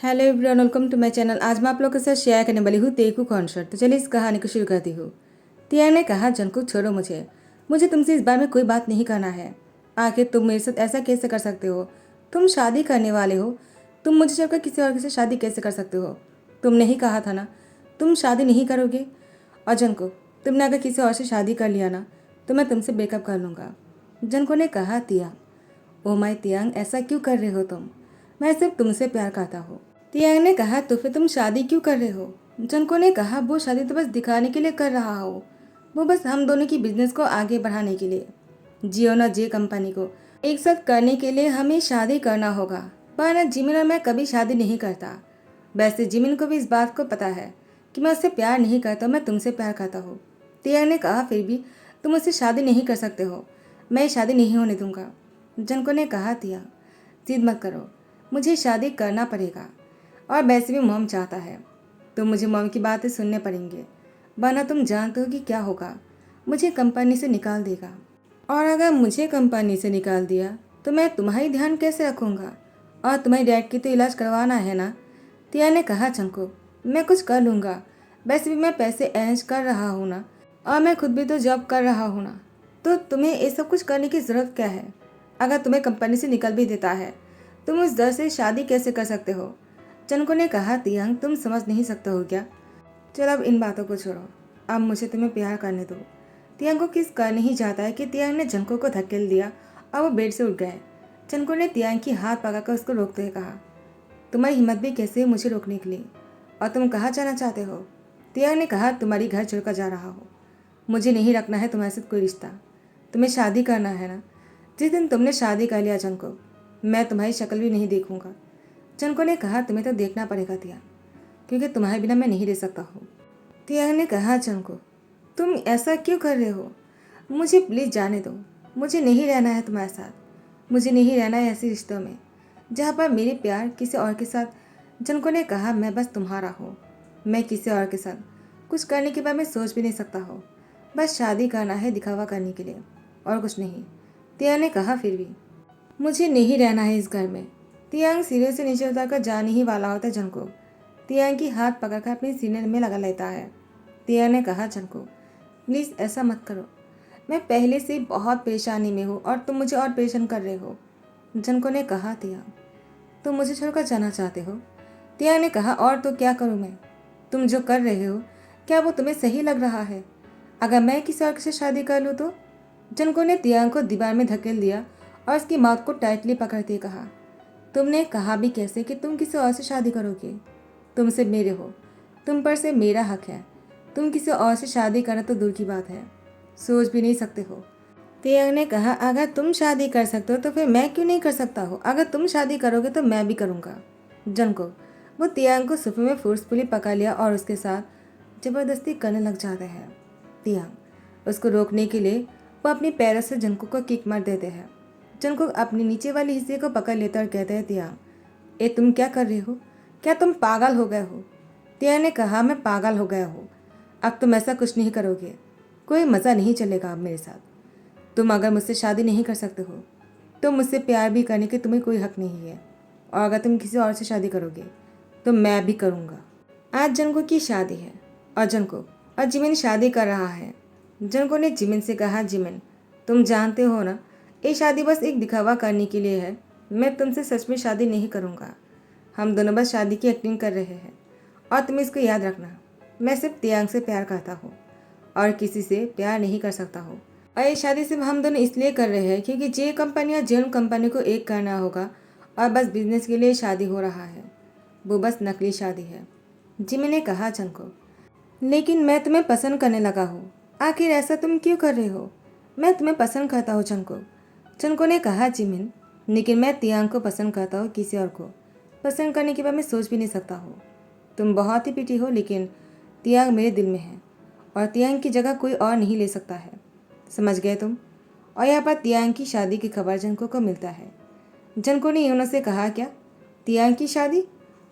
Hello everyone, welcome to my channel. आज मैं आप लोगों के साथ शेयर करने वाली हूँ तेकू कॉन्सर्ट। तो चलिए इस कहानी को शुरू करती हूँ। तियांग ने कहा, जंगकुक छोड़ो मुझे मुझे तुमसे इस बारे में कोई बात नहीं करना है। आखिर तुम मेरे साथ ऐसा कैसे कर सकते हो? तुम शादी करने वाले हो। तुम मुझे छोड़कर किसी और के साथ शादी कैसे कर सकते हो? तुमने ही कहा था ना तुम शादी नहीं करोगे। और जंगकुक, तुमने अगर किसी और से शादी कर लिया ना तो मैं तुमसे ब्रेकअप कर लूँगा। जंगकुक ने कहा, तियांग, ओ माय तियांग, ऐसा क्यों कर रहे हो तुम? मैं सिर्फ तुमसे प्यार करता हूँ। तियांग ने कहा, तो फिर तुम शादी क्यों कर रहे हो? जंको ने कहा, वो शादी तो बस दिखाने के लिए कर रहा हो। वो बस हम दोनों की बिजनेस को आगे बढ़ाने के लिए, जियो ना जे कंपनी को एक साथ करने के लिए हमें शादी करना होगा। पर जिमिन और मैं कभी शादी नहीं करता। वैसे जिमिन को भी इस बात को पता है कि मैं उससे प्यार नहीं करता, मैं तुमसे प्यार करता हूँ। तियांग ने कहा, फिर भी तुम उससे शादी नहीं कर सकते हो। मैं शादी नहीं होने दूंगा। जंको ने कहा, तियांग जिद मत करो, मुझे शादी करना पड़ेगा। और वैसे भी मॉम चाहता है तो मुझे मॉम की बातें सुनने पड़ेंगे, वरना तुम जानते हो कि क्या होगा। मुझे कंपनी से निकाल देगा। और अगर मुझे कंपनी से निकाल दिया तो मैं तुम्हारी ध्यान कैसे रखूँगा? और तुम्हारी डैड की तो इलाज करवाना है ना। तिया ने कहा, चंको मैं कुछ कर लूँगा। वैसे भी मैं पैसे अरेंज कर रहा हूँ ना, और मैं खुद भी तो जॉब कर रहा हूँ ना। तो तुम्हें ये सब कुछ करने की ज़रूरत क्या है? अगर तुम्हें कंपनी से निकल भी देता है तुम उस दर से शादी कैसे कर सकते हो? चनको ने कहा, तियांग तुम समझ नहीं सकते हो क्या? चलो अब इन बातों को छोड़ो, अब मुझे तुम्हें प्यार करने दो। तियांग को किस कर नहीं चाहता है कि तियांग ने जंको को धकेल दिया और वो बेड से उठ गए। चनको ने तियांग की हाथ पकड़कर उसको रोकते हुए कहा, तुम्हारी हिम्मत भी कैसे है मुझे रोकने के लिए? और तुम कहाँ जाना चाहते हो? तियांग ने कहा, तुम्हारी घर छोड़कर जा रहा हो। मुझे नहीं रखना है तुम्हारे साथ कोई रिश्ता। तुम्हें शादी करना है ना? जिस दिन तुमने शादी कर लिया जंको, मैं तुम्हारी शक्ल भी नहीं देखूंगा। चनको ने कहा, तुम्हें तो देखना पड़ेगा तियांग, क्योंकि तुम्हारे बिना मैं नहीं रह सकता हूँ। तियांग ने कहा, चनको तुम ऐसा क्यों कर रहे हो? मुझे प्लीज़ जाने दो। मुझे नहीं रहना है तुम्हारे साथ। मुझे नहीं रहना है ऐसे रिश्तों में जहाँ पर मेरे प्यार किसी और के साथ। जनको ने कहा, मैं बस तुम्हारा हूँ। मैं किसी और के साथ कुछ करने के बारे में सोच भी नहीं सकता हो। बस शादी करना है दिखावा करने के लिए, और कुछ नहीं। तियांग ने कहा, फिर भी मुझे नहीं रहना है इस घर में। तियांग सीढ़ी से नीचे उतरकर जाने ही वाला होता है जंको तियांग की हाथ पकड़कर अपने सीने में लगा लेता है। तियांग ने कहा, जंको प्लीज़ ऐसा मत करो। मैं पहले से बहुत परेशानी में हूँ और तुम मुझे और परेशान कर रहे हो। जंको ने कहा, तियांग तुम मुझे छोड़कर जाना चाहते हो? तियांग ने कहा, और तो क्या करूँ मैं? तुम जो कर रहे हो क्या वो तुम्हें सही लग रहा है? अगर मैं किसी और से शादी कर लूँ तो? जंको ने तियांग को दीवार में धकेल दिया और उसकी माउथ को टाइटली पकड़ते कहा, तुमने कहा भी कैसे कि तुम किसी और से शादी करोगे? तुम से मेरे हो, तुम पर से मेरा हक है। तुम किसी और से शादी करना तो दूर की बात है, सोच भी नहीं सकते हो। तियांग ने कहा, अगर तुम शादी कर सकते हो तो फिर मैं क्यों नहीं कर सकता हूँ? अगर तुम शादी करोगे तो मैं भी करूँगा। जंको वो तियांग को सोफे में फोर्सफुली पकड़ लिया और उसके साथ ज़बरदस्ती करने लग जाते हैं। तियांग उसको रोकने के लिए वो अपनी पैरों से जंको को किक मार देते हैं। जंको अपने नीचे वाले हिस्से को पकड़ लेता और कहते हैं, तियांग ए तुम क्या कर रहे हो? क्या तुम पागल हो गए हो? तियांग ने कहा, मैं पागल हो गया हूँ। अब तुम ऐसा कुछ नहीं करोगे। कोई मज़ा नहीं चलेगा अब मेरे साथ। तुम अगर मुझसे शादी नहीं कर सकते हो तो मुझसे प्यार भी करने के तुम्हें कोई हक नहीं है। और अगर तुम किसी और से शादी करोगे तो मैं भी करूँगा। आज जंको की शादी है और जंको और जिमिन शादी कर रहा है। जंको ने जिमिन से कहा, जिमिन तुम जानते हो ना ये शादी बस एक दिखावा करने के लिए है। मैं तुमसे सच में शादी नहीं करूँगा। हम दोनों बस शादी की एक्टिंग कर रहे हैं। और तुम इसको याद रखना, मैं सिर्फ तियांग से प्यार करता हूँ और किसी से प्यार नहीं कर सकता हूँ। और ये शादी सिर्फ हम दोनों इसलिए कर रहे हैं क्योंकि जे कंपनी और जेन कंपनी को एक करना होगा और बस बिजनेस के लिए शादी हो रहा है। वो बस नकली शादी है। जिमी ने कहा, चंको लेकिन मैं तुम्हें पसंद करने लगा हूँ। आखिर ऐसा तुम क्यों कर रहे हो? मैं तुम्हें पसंद करता हूँ चंको। चंको ने कहा, जिमिन लेकिन मैं तियांग को पसंद करता हूँ, किसी और को पसंद करने के बारे में सोच भी नहीं सकता हूँ। तुम बहुत ही पिटी हो, लेकिन तियांग मेरे दिल में है और तियांग की जगह कोई और नहीं ले सकता है। समझ गए तुम? और यहाँ पर तियांग की शादी की खबर जंको को मिलता है। जंको ने यूनो से कहा, क्या तियांग की शादी?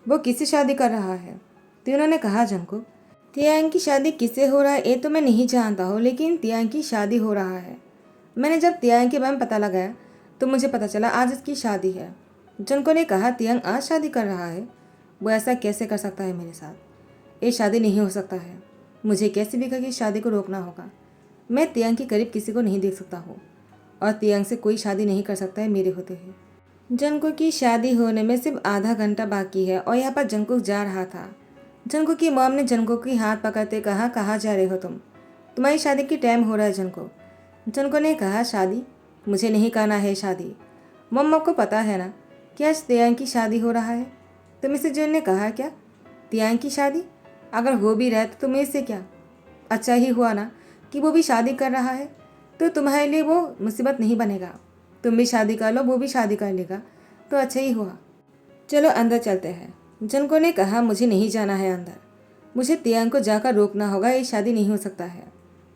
वो किससे शादी कर रहा है? तो उन्होंने कहा, जंको तियांग की शादी किससे हो रहा है ये तो मैं नहीं जानता हूँ, लेकिन तियांग की शादी हो रहा है। मैंने जब तियांग के बारे में पता लगाया तो मुझे पता चला आज इसकी शादी है। जंको ने कहा, तियांग आज शादी कर रहा है? वो ऐसा कैसे कर सकता है मेरे साथ? ये शादी नहीं हो सकता है। मुझे कैसे भी करके शादी को रोकना होगा। मैं तियांग के करीब किसी को नहीं देख सकता हूँ और तियांग से कोई शादी नहीं कर सकता है मेरे होते हुए। जंगकुक की शादी होने में सिर्फ आधा घंटा बाकी है और यहाँ पर जंगकुक जा रहा था। जंगकुक की मॉम ने जंगकुक की हाथ पकड़ते कहा, कहाँ जा रहे हो तुम? तुम्हारी शादी की टाइम हो रहा है जंगकुक। जंगकुक ने कहा, शादी? मुझे नहीं करना है शादी। मम्मा को पता है ना कि आज तियांग की शादी हो रहा है। तो मिसेज जॉन ने कहा, क्या तियांग की शादी? अगर हो भी रहा है तो तुम्हें इससे क्या? अच्छा ही हुआ ना कि वो भी शादी कर रहा है, तो तुम्हारे लिए वो मुसीबत नहीं बनेगा। तुम भी शादी कर लो, वो भी शादी कर लेगा, तो अच्छा ही हुआ। चलो अंदर चलते हैं। जंको ने कहा, मुझे नहीं जाना है अंदर। मुझे तियांग को जाकर रोकना होगा। ये शादी नहीं हो सकता है।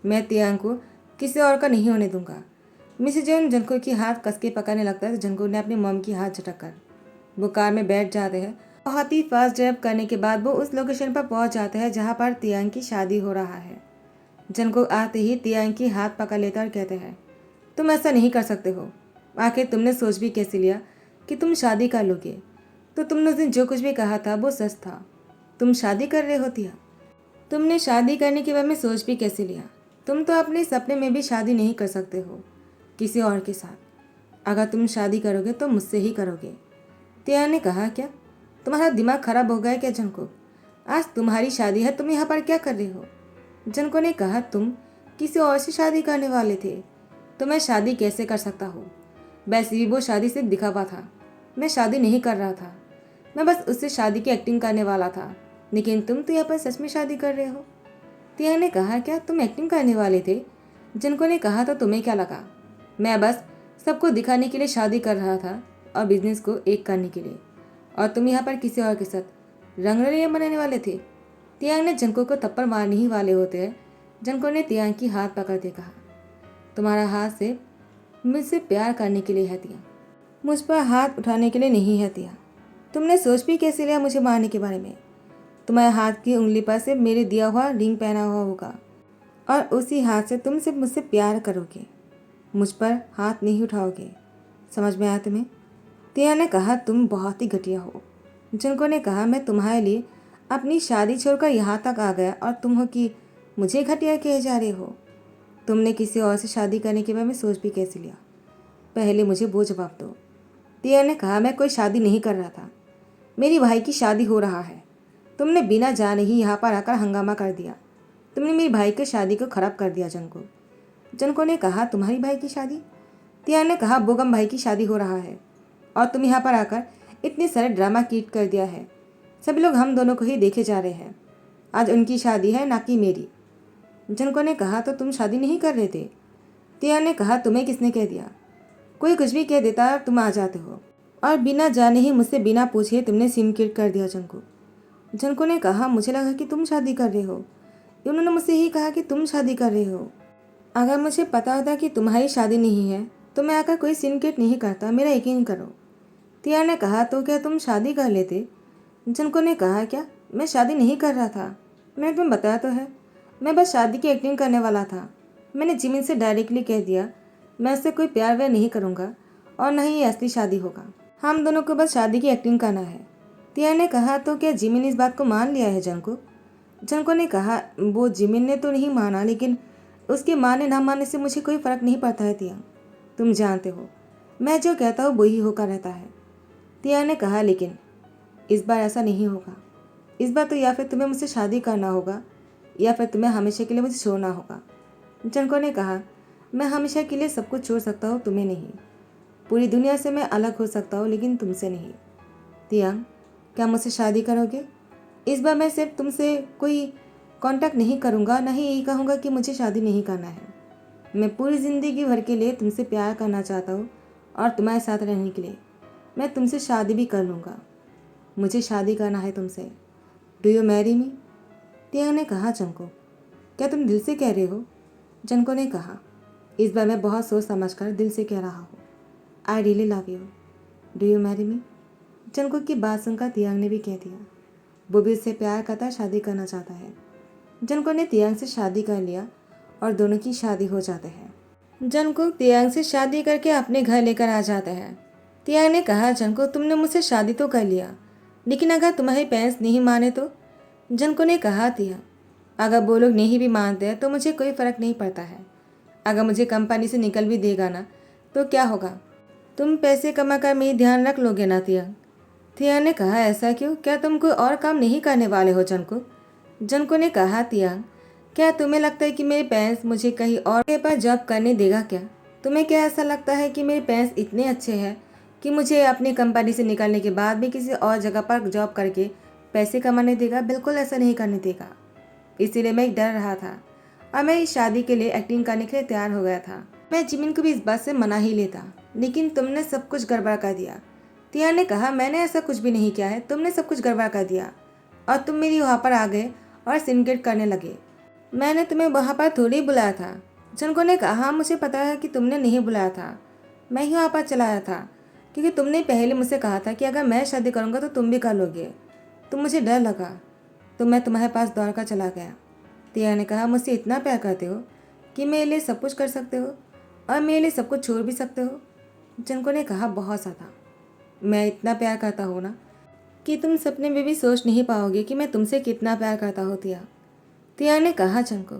मैं तियांग को किसी और का नहीं होने दूंगा। मिसेज जॉन जंको की हाथ कस के पकड़ने लगता है तो जंको ने अपनी मॉम की हाथ झटक कर वो कार में बैठ जाते हैं। बहुत ही फास्ट ड्राइव करने के बाद वो उस लोकेशन पर पहुंच जाते हैं जहां पर तियांग की शादी हो रहा है। जंको आते ही तियांग की हाथ पकड़ लेता और कहते हैं, तुम ऐसा नहीं कर सकते हो। आखिर तुमने सोच भी कैसे लिया कि तुम शादी कर लोगे? तो तुमने उस दिन जो कुछ भी कहा था वो सच था। तुम शादी कर रहे हो तिया। तुमने शादी करने के बारे में सोच भी कैसे लिया? तुम तो अपने सपने में भी शादी नहीं कर सकते हो किसी और के साथ। अगर तुम शादी करोगे तो मुझसे ही करोगे। तिया ने कहा, क्या तुम्हारा दिमाग खराब हो गया क्या जंको? आज तुम्हारी शादी है, तुम यहाँ पर क्या कर रहे हो? जंको ने कहा, तुम किसी और से शादी करने वाले थे, तो मैं शादी कैसे कर सकता हूँ? वैसे भी वो शादी सिर्फ दिखावा था। मैं शादी नहीं कर रहा था। मैं बस उससे शादी की एक्टिंग करने वाला था। लेकिन तुम तो यहाँ पर सच में शादी कर रहे हो। तिया ने कहा, क्या तुम एक्टिंग करने वाले थे? जंको ने कहा, तो तुम्हें क्या लगा? मैं बस सबको दिखाने के लिए शादी कर रहा था और बिजनेस को एक करने के लिए। और तुम यहाँ पर किसी और के साथ रंगरलियां बनाने वाले थे। तियांग ने जंको को थप्पड़ मारने ही वाले होते हैं। जंको ने तियांग की हाथ पकड़ते कहा, तुम्हारा हाथ से मुझसे प्यार करने के लिए है तिया, मुझ पर हाथ उठाने के लिए नहीं है तिया। तुमने सोच भी कैसे लिया मुझे मारने के बारे में? तुम्हारे हाथ की उंगली पर से मेरे दिया हुआ रिंग पहना हुआ होगा और उसी हाथ से तुम सिर्फ मुझसे प्यार करोगे, मुझ पर हाथ नहीं उठाओगे। समझ में आया तुम्हें? तिया ने कहा, तुम बहुत ही घटिया हो। जंको ने कहा, मैं तुम्हारे लिए अपनी शादी छोड़कर यहाँ तक आ गया और तुम हो कि मुझे घटिया कहे जा रहे हो? तुमने किसी और से शादी करने के बारे में सोच भी कैसे लिया? पहले मुझे वो जवाब दो। तिया ने कहा, मैं कोई शादी नहीं कर रहा था। मेरी भाई की शादी हो रहा है। तुमने बिना जाने ही यहाँ पर आकर हंगामा कर दिया। तुमने मेरी भाई की शादी को खराब कर दिया। जंको ने कहा, तुम्हारी भाई की शादी? तिया ने कहा, बोगम भाई की शादी हो रहा है और तुम यहाँ पर आकर इतने सारे ड्रामा क्रिएट कर दिया है। सभी लोग हम दोनों को ही देखे जा रहे हैं। आज उनकी शादी है, ना कि मेरी। जंको ने कहा, तो तुम शादी नहीं कर रहे थे? तिया ने कहा, तुम्हें किसने कह दिया? कोई कुछ भी कह देता और तुम आ जाते हो और बिना जाने ही मुझसे बिना पूछे तुमने सीन क्रिएट कर दिया। जंको ने कहा, मुझे लगा कि तुम शादी कर रहे हो। उन्होंने मुझसे ही कहा कि तुम शादी कर रहे हो। अगर मुझे पता होता कि तुम्हारी शादी नहीं है तो मैं आकर कोई सीन क्रिएट नहीं करता, मेरा यकीन करो। तिया ने कहा, तो क्या तुम शादी कर लेते? जंको ने कहा, क्या मैं शादी नहीं कर रहा था? मैंने तुम्हें बताया तो है, मैं बस शादी की एक्टिंग करने वाला था। मैंने जिमिन से डायरेक्टली कह दिया मैं उससे कोई प्यार व्यार नहीं करूँगा और न ही ये असली शादी होगा। हम दोनों को बस शादी की एक्टिंग करना है। तिया ने कहा, तो क्या जिमिन इस बात को मान लिया है जंको? जंको ने कहा, वो जिमिन ने तो नहीं माना, लेकिन उसके माने ना मानने से मुझे कोई फ़र्क नहीं पड़ता है तिया। तुम जानते हो मैं जो कहता हूँ वही होकर रहता है। तिया ने कहा, लेकिन इस बार ऐसा नहीं होगा। इस बार तो या फिर तुम्हें मुझसे शादी करना होगा या फिर तुम्हें हमेशा के लिए मुझे छोड़ना होगा। जंको ने कहा, मैं हमेशा के लिए सब कुछ छोड़ सकता हूँ, तुम्हें नहीं। पूरी दुनिया से मैं अलग हो सकता हूँ लेकिन तुमसे नहीं। तियांग, क्या मुझसे शादी करोगे? इस बार मैं सिर्फ तुमसे कोई कांटेक्ट नहीं करूँगा, ना ही यही कहूँगा कि मुझे शादी नहीं करना है। मैं पूरी ज़िंदगी भर के लिए तुमसे प्यार करना चाहता हूँ और तुम्हारे साथ रहने के लिए मैं तुमसे शादी भी कर लूँगा। मुझे शादी करना है तुमसे। Do you marry me? तियांग ने कहा, जंको, क्या तुम दिल से कह रहे हो? जंको ने कहा, इस बार मैं बहुत सोच समझ कर दिल से कह रहा हूँ। I really love you. Do you marry me? Junko की बात सुनकर तियांग ने भी कह दिया वो भी उससे प्यार करता, शादी करना चाहता है। जंको ने तियांग से शादी कर लिया और दोनों की शादी हो जाते हैं। जंको तियांग से शादी करके अपने घर लेकर आ जाते हैं। तियांग ने कहा, जंको, तुमने मुझसे शादी तो कर लिया, लेकिन अगर तुम्हारे पेरेंट्स नहीं माने तो? जनको ने कहा, तियांग, अगर वो लोग नहीं भी मानते हैं तो मुझे कोई फ़र्क नहीं पड़ता है। अगर मुझे कंपनी से निकल भी देगा ना तो क्या होगा? तुम पैसे कमा कर मेरी ध्यान रख लोगे ना तियांग? तियांग ने कहा, ऐसा क्यों? क्या तुम कोई और काम नहीं करने वाले हो जनको? जनको ने कहा, तियांग, क्या तुम्हें लगता है कि मेरे पेरेंट्स मुझे कहीं और के पास जॉब करने देगा क्या? तुम्हें क्या ऐसा लगता है कि मेरे पेरेंट्स इतने अच्छे हैं कि मुझे अपनी कंपनी से निकलने के बाद भी किसी और जगह पर जॉब करके पैसे कमाने देगा? बिल्कुल ऐसा नहीं करने देगा। इसीलिए मैं डर रहा था और मैं इस शादी के लिए एक्टिंग करने के लिए तैयार हो गया था। मैं जिमिन को भी इस बात से मना ही लेता, लेकिन तुमने सब कुछ गड़बड़ कर दिया। तियांग ने कहा, मैंने ऐसा कुछ भी नहीं किया है, तुमने सब कुछ गड़बड़ कर दिया और तुम मेरी वहाँ पर आ गए और सिंडिकेट करने लगे। मैंने तुम्हें वहाँ पर थोड़ी बुलाया था। जनको ने कहा, मुझे पता है कि तुमने नहीं बुलाया था, मैं ही वहाँ पर चलाया था, क्योंकि तुमने पहले मुझसे कहा था कि अगर मैं शादी करूँगा तो तुम भी कर लोगे। तो मुझे डर लगा तो मैं तुम्हारे पास दौड़ कर चला गया। तियांग ने कहा, मुझसे इतना प्यार करते हो कि मेरे लिए सब कुछ कर सकते हो और मेरे लिए सब कुछ छोड़ भी सकते हो? जनको ने कहा, बहुत ज़्यादा। मैं इतना प्यार करता हूँ ना कि तुम सपने में भी सोच नहीं पाओगे कि मैं तुमसे कितना प्यार करता हूँ तियांग। तियांग ने कहा, जनको,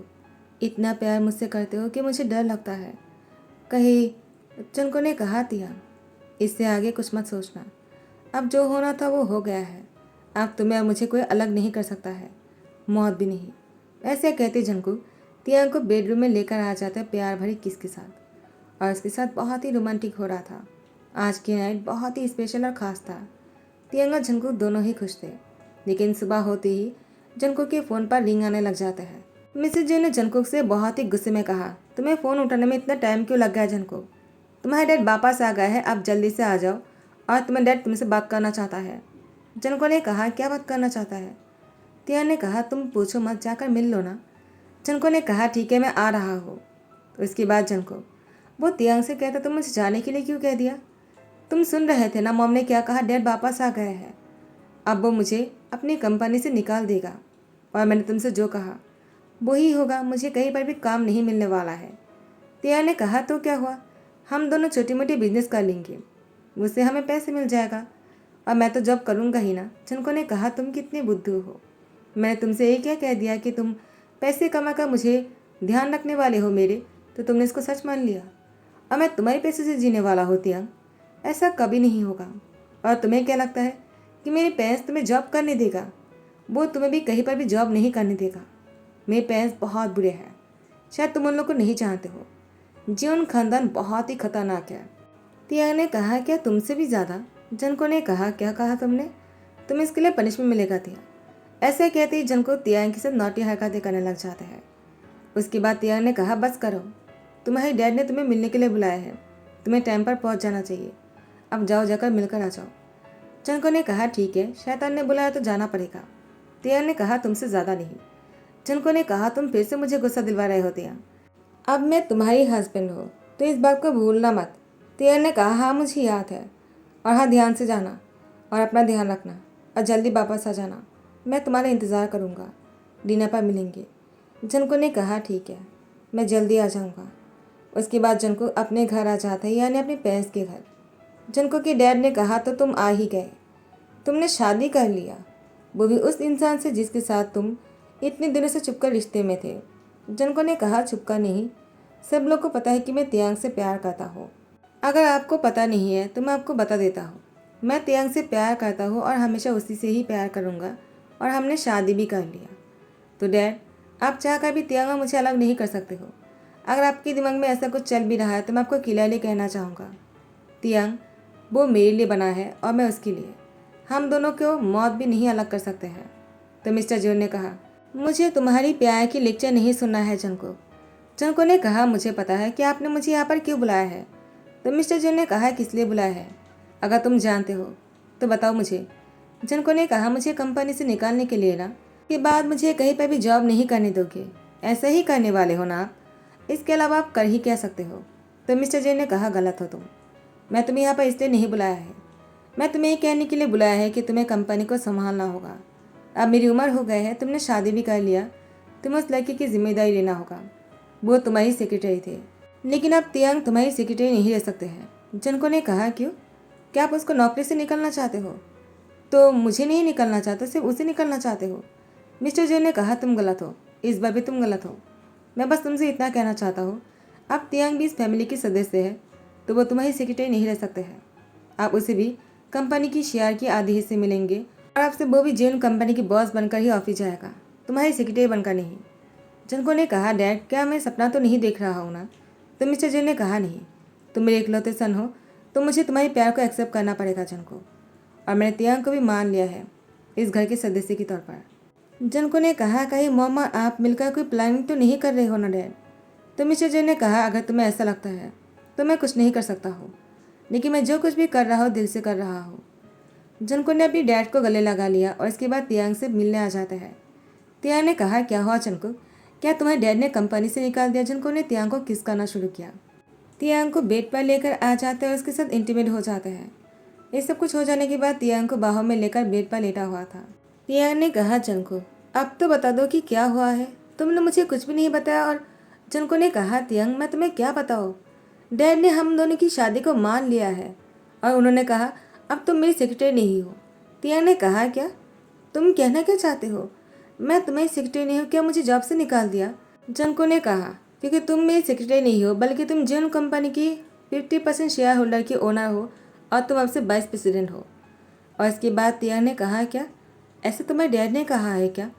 इतना प्यार मुझसे करते हो कि मुझे डर लगता है कहीं। जनको ने कहा, तियांग, इससे आगे कुछ मत सोचना, अब जो होना था वो हो गया है। अब तुम्हें और मुझे कोई अलग नहीं कर सकता है, मौत भी नहीं। ऐसे कहते जनको तियांग को बेडरूम में लेकर आ जाता है प्यार भरी किस के साथ, और उसके साथ बहुत ही रोमांटिक हो रहा था। आज की नाइट बहुत ही स्पेशल और ख़ास था। तियांग और जनको दोनों ही खुश थे, लेकिन सुबह होते ही जनको के फ़ोन पर रिंग आने लग जाता है। मिसेज जे ने जनको से बहुत ही गुस्से में कहा, तुम्हें फ़ोन उठाने में इतना टाइम क्यों लग गया जनको? तुम्हारे डैड वापस आ गए हैं, आप जल्दी से आ जाओ और तुम्हारे डैड तुमसे बात करना चाहता है। जनको ने कहा, क्या बात करना चाहता है? तियांग ने कहा, तुम पूछो मत, जाकर मिल लो ना। जनको ने कहा, ठीक है, मैं आ रहा हूँ। तो इसके बाद जनको वो तियांग से कहता, तुम मुझे जाने के लिए क्यों कह दिया? तुम सुन रहे थे ना मॉम ने क्या कहा, डैड वापस आ गए हैं, अब वो मुझे अपनी कंपनी से निकाल देगा और मैंने तुमसे जो कहा वही होगा, मुझे कहीं पर भी काम नहीं मिलने वाला है। तियांग ने कहा, तो क्या हुआ, हम दोनों छोटी मोटी बिजनेस कर लेंगे, उससे हमें पैसे मिल जाएगा और मैं तो जॉब करूँगा ही ना। जनको ने कहा, तुम कितने बुद्धू हो, मैंने तुमसे ये क्या कह दिया कि तुम पैसे कमा कर मुझे ध्यान रखने वाले हो मेरे, तो तुमने इसको सच मान लिया और मैं तुम्हारे पैसे से जीने वाला हो? तियांग, ऐसा कभी नहीं होगा। और तुम्हें क्या लगता है कि मेरे पेरेंट्स तुम्हें जॉब करने देगा? वो तुम्हें भी कहीं पर भी जॉब नहीं करने देगा। मेरे पेरेंट्स बहुत बुरे हैं, शायद तुम उन लोग को नहीं जानते हो। जीवन खानदान बहुत ही खतरनाक है। तियांग ने कहा, क्या तुमसे भी ज़्यादा? जनको ने कहा, क्या कहा तुमने? तुम्हें इसके लिए पनिशमेंट मिलेगा तियांग। ऐसे कहते ही जनको तियांग के साथ नौटी हरकतें करने लग जाते हैं। उसके बाद तियांग ने कहा, बस करो, तुम्हारे डैड ने तुम्हें मिलने के लिए बुलाया है, तुम्हें टाइम पर पहुंच जाना चाहिए, अब जाओ, जाकर मिलकर आ जाओ। जनको ने कहा, ठीक है, शैतान ने बुलाया तो जाना पड़ेगा। तियांग ने कहा, तुमसे ज़्यादा नहीं। जनको ने कहा, तुम फिर से मुझे गुस्सा दिलवा रहे हो तियांग, अब मैं तुम्हारी हस्बैंड हो तो इस बात को भूलना मत। तियांग ने कहा, हाँ मुझे याद है, और हाँ ध्यान से जाना और अपना ध्यान रखना और जल्दी वापस आ जाना, मैं तुम्हारा इंतज़ार करूँगा, डिनर पर मिलेंगे। जनको ने कहा, ठीक है, मैं जल्दी आ जाऊँगा। उसके बाद जनको अपने घर आ जाता है, यानी अपने पेरेंट्स के घर। जनको के डैड ने कहा, तो तुम आ ही गए, तुमने शादी कर लिया, वो भी उस इंसान से जिसके साथ तुम इतने दिनों से छुपकर रिश्ते में थे। जनको ने कहा, छुपकर नहीं, सब लोग को पता है कि मैं तियांग से प्यार करता हूँ। अगर आपको पता नहीं है तो मैं आपको बता देता हूँ, मैं तियांग से प्यार करता हूँ और हमेशा उसी से ही प्यार करूँगा, और हमने शादी भी कर लिया। तो डैड, आप चाहकर भी तियांग और मुझे अलग नहीं कर सकते हो। अगर आपके दिमाग में ऐसा कुछ चल भी रहा है तो मैं आपको क्लियरली कहना चाहूँगा, तियांग वो मेरे लिए बना है और मैं उसके लिए, हम दोनों को मौत भी नहीं अलग कर सकते हैं। तो मिस्टर जोन ने कहा, मुझे तुम्हारी प्यार की लेक्चर नहीं सुनना है जनको। जनको ने कहा, मुझे पता है कि आपने मुझे यहाँ पर क्यों बुलाया है। तो मिस्टर जोन ने कहा, किस लिए बुलाया है, अगर तुम जानते हो तो बताओ मुझे। जनको ने कहा, मुझे कंपनी से निकालने के लिए ना, के बाद मुझे कहीं पर भी जॉब नहीं करने दोगे, ऐसा ही करने वाले हो ना आप, इसके अलावा आप कर ही क्या सकते हो। तो मिस्टर जोन ने कहा, गलत हो तुम, मैं तुम्हें यहाँ पर इसलिए नहीं बुलाया है, मैं तुम्हें ये कहने के लिए बुलाया है कि तुम्हें कंपनी को संभालना होगा। अब मेरी उम्र हो गई है, तुमने शादी भी कर लिया, तुम्हें उस लड़के की जिम्मेदारी लेना होगा। वो तुम्हारी सेक्रेटरी थे, लेकिन अब तियांग तुम्हारी सेक्रेटरी नहीं रह सकते हैं। जनको ने कहा, क्यों, क्या आप उसको नौकरी से निकालना चाहते हो? तो मुझे नहीं निकलना चाहते, सिर्फ उसे निकलना चाहते हो। मिस्टर जे ने कहा, तुम गलत हो, इस बार भी तुम गलत हो। मैं बस तुमसे इतना कहना चाहता हूँ, अब तियांग भी इस फैमिली की सदस्य है, तो वो तुम्हारी सेक्रेटरी नहीं रह सकते हैं। आप उसे भी कंपनी की शेयर की आधे हिस्से मिलेंगे और आपसे वो भी जेन कंपनी की बॉस बनकर ही ऑफिस जाएगा, तुम्हारी सेक्रेटरी बनकर नहीं। जनको ने कहा, डैड क्या मैं सपना तो नहीं देख रहा हूँ ना? तो मिस्टर जे ने कहा, नहीं, तुम मेरे इकलौते सन हो, तो मुझे तुम्हारे प्यार को एक्सेप्ट करना पड़ेगा जनको, और मैंने तियांग को भी मान लिया है इस घर के सदस्य के तौर पर। जनको ने कहा, कहीं मॉम और आप मिलकर कोई प्लानिंग तो नहीं कर रहे हो ना डैड? तो मिस्टर जे ने कहा, अगर तुम्हें ऐसा लगता है तो मैं कुछ नहीं कर सकता हूँ, लेकिन मैं जो कुछ भी कर रहा हूँ दिल से कर रहा हूँ। जनको ने अपनी डैड को गले लगा लिया और इसके बाद तियांग से मिलने आ जाता है। तियांग ने कहा, क्या हुआ जनको, क्या तुम्हारे डैड ने कंपनी से निकाल दिया? जनको ने तियांग को किस करना शुरू किया। तियांग को बेड पर लेकर आ जाता है और उसके साथ इंटीमेट हो जाता है। ये सब कुछ हो जाने के बाद तियांग को बाहों में लेकर बेड पर लेटा हुआ था। तियांग ने कहा, जनको अब तो बता दो कि क्या हुआ है, तुमने मुझे कुछ भी नहीं बताया। और जनको ने कहा, तियांग मैं तुम्हें क्या बताऊँ, डैड ने हम दोनों की शादी को मान लिया है और उन्होंने कहा अब तुम मेरी सेक्रेटरी नहीं हो। तियांग ने कहा, क्या तुम कहना क्या चाहते हो, मैं तुम्हारी सेक्रेटरी नहीं हूँ, क्या मुझे जॉब से निकाल दिया? जनको ने कहा, क्योंकि तुम मेरी सेक्रेटरी नहीं हो बल्कि तुम जेन कंपनी की 50% शेयर होल्डर की ओनर हो और तुम अब से वाइस प्रेसिडेंट हो। और इसके बाद तियांग ने कहा, क्या ऐसा तुम्हारे डैड ने कहा है क्या?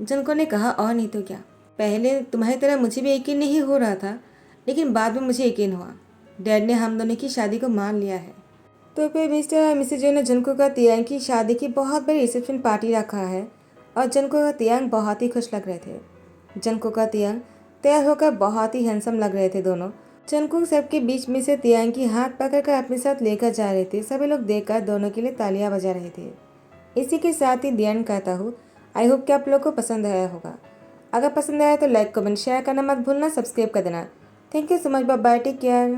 जनको ने कहा, और नहीं तो क्या, पहले तुम्हारी तरह मुझे भी यकीन नहीं हो रहा था, लेकिन बाद में मुझे यकीन हुआ, डैड ने हम दोनों की शादी को मान लिया है। तो फिर मिस्टर और मिसेज जो ने जनको का तियांग की शादी की बहुत बड़ी रिसेप्शन पार्टी रखा है और जनको का तियांग बहुत ही खुश लग रहे थे। जनको का तियांग तैयार होकर बहुत ही हैंडसम लग रहे थे दोनों। जनको सबके बीच में से तियांग की हाथ पकड़कर अपने साथ लेकर जा रहे थे। सभी लोग देखकर दोनों के लिए तालियां बजा रहे थे। इसी के साथ ही ध्यान कहता हूँ, आई होप कि आप लोग को पसंद आया होगा। अगर पसंद आया तो लाइक कमेंट शेयर करना मत भूलना, सब्सक्राइब कर देना। Thank you so much, bye bye, take care.